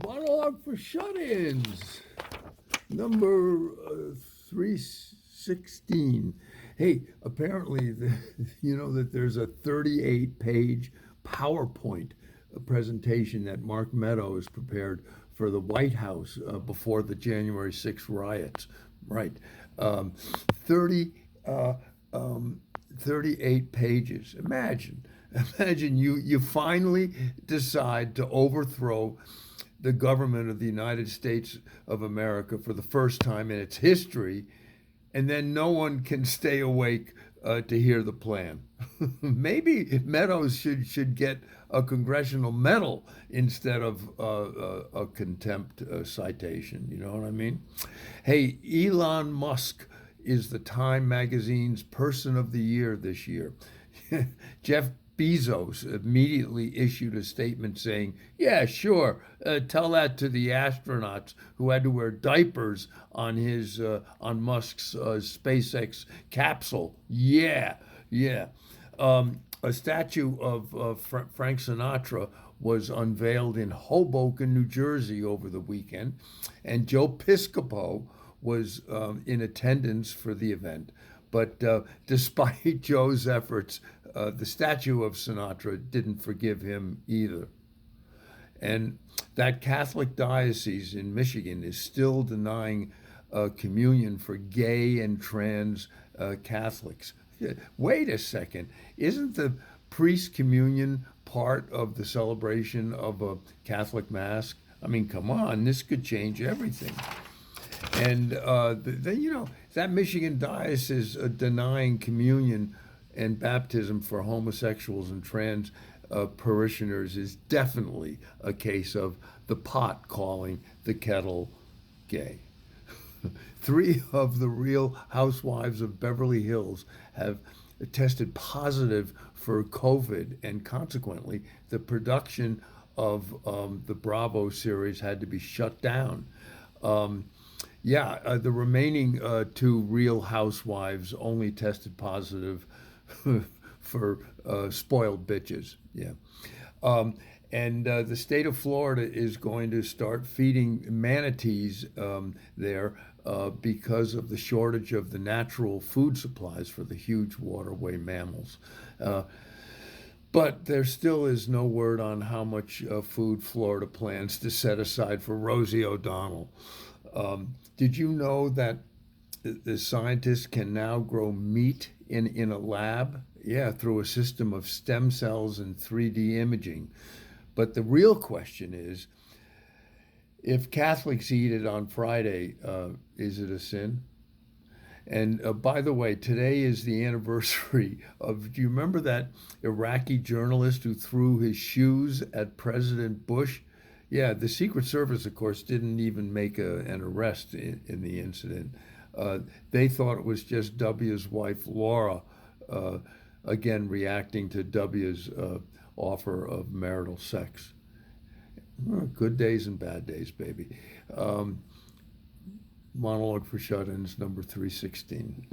Monologue for Shut-Ins, number 316. Hey, apparently, you know that there's a 38-page PowerPoint presentation that Mark Meadows prepared for the White House before the January 6th riots. Right. Um, 30, uh, 38 pages. Imagine you finally decide to overthrow the government of the United States of America for the first time in its history, and then no one can stay awake to hear the plan. Maybe Meadows should get a congressional medal instead of a contempt citation. You know what I mean? Hey, Elon Musk is the Time magazine's Person of the Year this year. Jeff Bezos immediately issued a statement saying, "Yeah, sure, tell that to the astronauts who had to wear diapers on Musk's SpaceX capsule." Yeah, yeah. A statue of Frank Sinatra was unveiled in Hoboken, New Jersey over the weekend, and Joe Piscopo was in attendance for the event. But despite Joe's efforts, the statue of Sinatra didn't forgive him either. And that Catholic diocese in Michigan is still denying communion for gay and trans Catholics. Wait a second. Isn't the priest communion part of the celebration of a Catholic Mass? I mean, come on, this could change everything. And that Michigan diocese denying communion and baptism for homosexuals and trans parishioners is definitely a case of the pot calling the kettle gay. Three of the Real Housewives of Beverly Hills have tested positive for COVID, and consequently, the production of the Bravo series had to be shut down. Um, the remaining two Real Housewives only tested positive for spoiled bitches. Yeah. And the state of Florida is going to start feeding manatees there because of the shortage of the natural food supplies for the huge waterway mammals. But there still is no word on how much food Florida plans to set aside for Rosie O'Donnell. Did you know that the scientists can now grow meat in a lab? Yeah, through a system of stem cells and 3D imaging. But the real question is, if Catholics eat it on Friday, is it a sin? And by the way, today is the anniversary of, do you remember that Iraqi journalist who threw his shoes at President Bush? Yeah, the Secret Service, of course, didn't even make an arrest in the incident. They thought it was just W's wife, Laura, again reacting to W's offer of marital sex. Good days and bad days, baby. Monologue for Shut-Ins, number 316.